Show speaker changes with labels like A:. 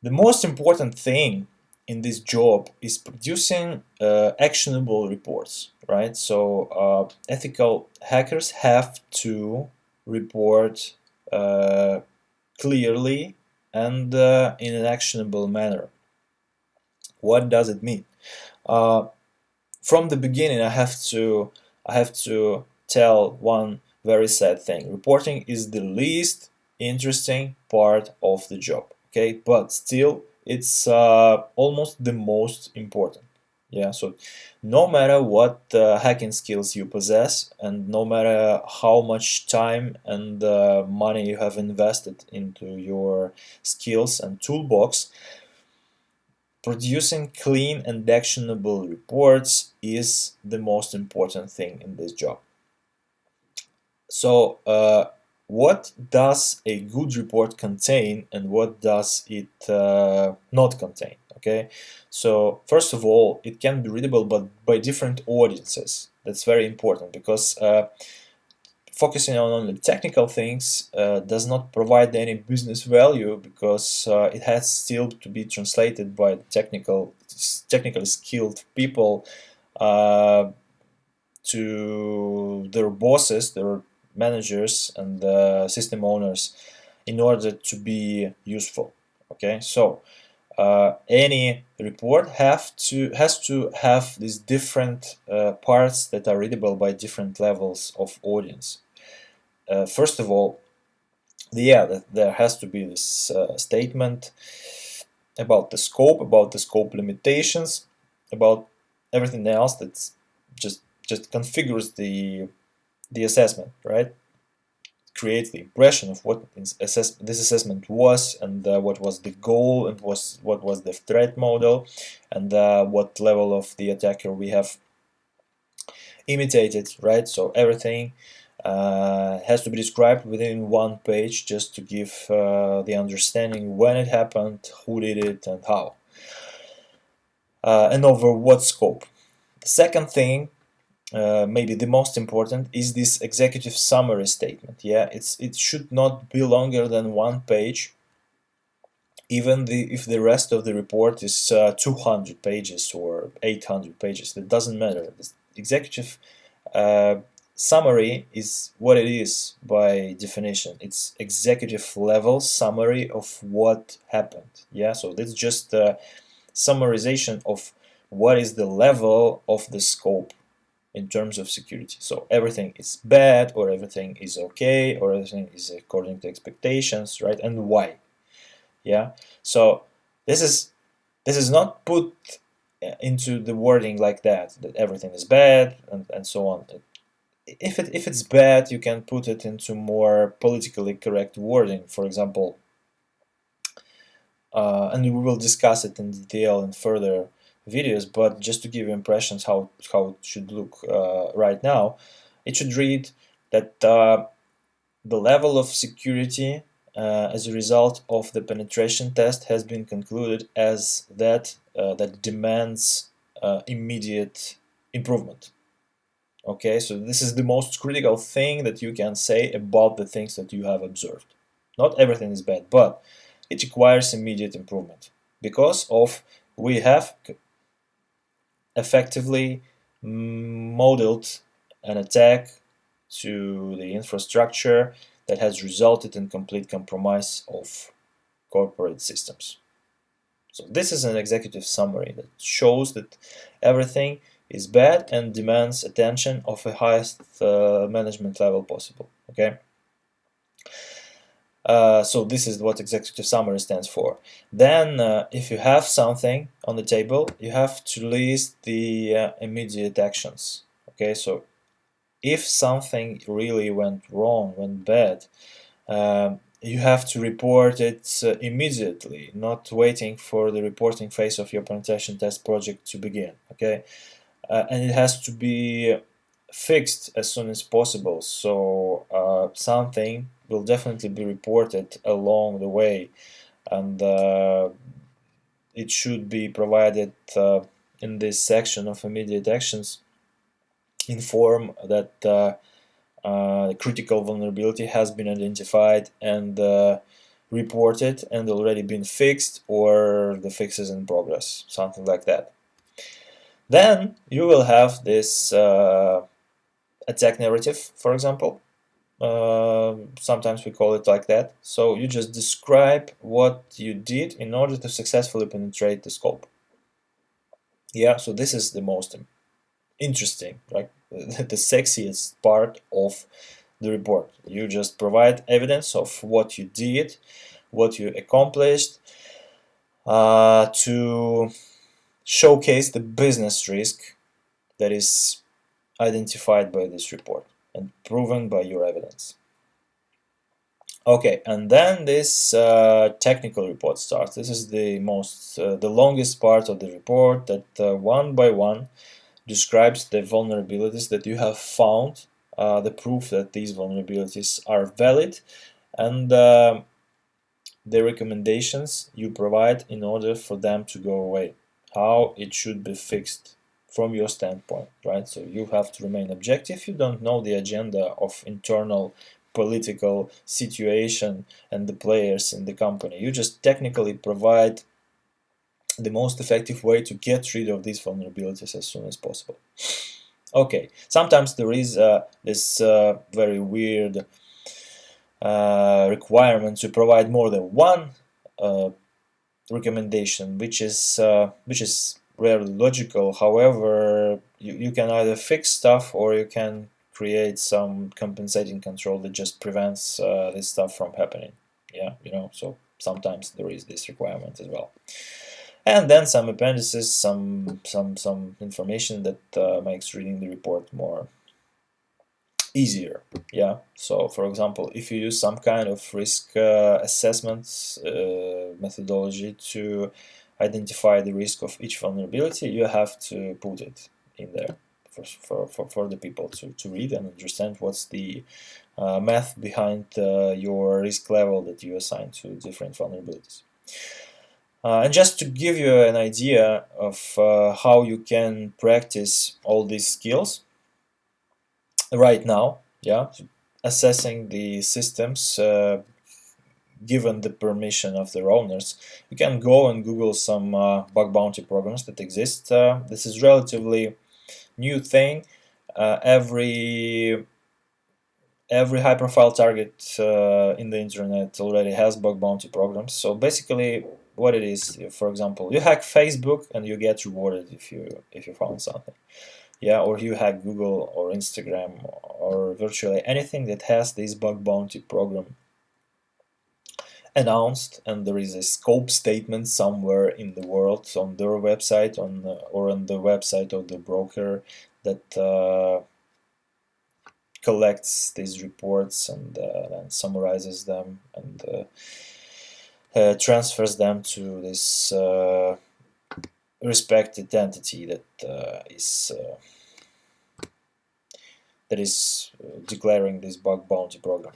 A: The most important thing in this job is producing actionable reports, right? So ethical hackers have to report clearly and in an actionable manner. What does it mean? Uh, from the beginning, I have to tell one very sad thing. Reporting is the least interesting part of the job. Okay, but still, it's almost the most important. Yeah, so no matter what hacking skills you possess, and no matter how much time and money you have invested into your skills and toolbox, producing clean and actionable reports is the most important thing in this job. So, what does a good report contain and what does it not contain? Okay, so first of all, it can be readable but by different audiences. That's very important because focusing on only technical things does not provide any business value because it has still to be translated by technically skilled people uh, to their bosses, their managers, and system owners in order to be useful. Okay, so any report has to have these different parts that are readable by different levels of audience. First of all, there has to be this statement about the scope limitations, about everything else that's just configures the assessment, right? Creates the impression of what this assessment was, and what was the goal, and what was the threat model, and what level of the attacker we have imitated, right? So everything has to be described within one page just to give the understanding when it happened, who did it, and how, and over what scope. The second thing, maybe the most important, is this executive summary statement. Yeah, it should not be longer than one page, even if the rest of the report is 200 pages or 800 pages. That doesn't matter. This executive uh, summary is what it is by definition. It's executive level summary of what happened. Yeah, so that's just a summarization of what is the level of the scope in terms of security. So everything is bad, or everything is okay, or everything is according to expectations, right? And why? Yeah. So this is not put into the wording like that everything is bad and so on. If it's bad, you can put it into more politically correct wording. For example, and we will discuss it in detail in further videos, but just to give you impressions how it should look right now, it should read that the level of security as a result of the penetration test has been concluded as that demands immediate improvement. Okay, so this is the most critical thing that you can say about the things that you have observed. Not everything is bad, but it requires immediate improvement because of we have effectively modeled an attack to the infrastructure that has resulted in complete compromise of corporate systems. So this is an executive summary that shows that everything is bad and demands attention of the highest management level possible. Okay. So this is what executive summary stands for. Then, if you have something on the table, you have to list the immediate actions. Okay, so if something really went wrong, went bad, you have to report it immediately, not waiting for the reporting phase of your penetration test project to begin. Okay, and it has to be fixed as soon as possible. So something will definitely be reported along the way, and it should be provided in this section of immediate actions in form that critical vulnerability has been identified and reported and already been fixed, or the fix is in progress, something like that. Then you will have this attack narrative, for example. Sometimes we call it like that. So you just describe what you did in order to successfully penetrate the scope. Yeah, so this is the most interesting, right? The sexiest part of the report. You just provide evidence of what you did, what you accomplished, to showcase the business risk that is identified by this report and proven by your evidence. Okay, and then this technical report starts. This is the the longest part of the report that one by one describes the vulnerabilities that you have found, the proof that these vulnerabilities are valid, and the recommendations you provide in order for them to go away, how it should be fixed from your standpoint, right? So you have to remain objective. You don't know the agenda of internal political situation and the players in the company. You just technically provide the most effective way to get rid of these vulnerabilities as soon as possible. Okay, sometimes there is this very weird requirement to provide more than one recommendation, which is rarely logical. However, you can either fix stuff or you can create some compensating control that just prevents this stuff from happening. Yeah, so sometimes there is this requirement as well. And then some appendices, some information that makes reading the report more easier. Yeah, so for example, if you use some kind of risk assessment methodology to identify the risk of each vulnerability, you have to put it in there for the people to read and understand what's the math behind your risk level that you assign to different vulnerabilities. And just to give you an idea of how you can practice all these skills right now, yeah, assessing the systems given the permission of their owners, you can go and Google some bug bounty programs that exist. This is relatively new thing. Every high-profile target in the internet already has bug bounty programs. So basically, what it is, for example, you hack Facebook and you get rewarded if you found something. Yeah, or you hack Google or Instagram or virtually anything that has this bug bounty program announced, and there is a scope statement somewhere in the world on their website or on the website of the broker that collects these reports and summarizes them and transfers them to this respected entity that is declaring this bug bounty program.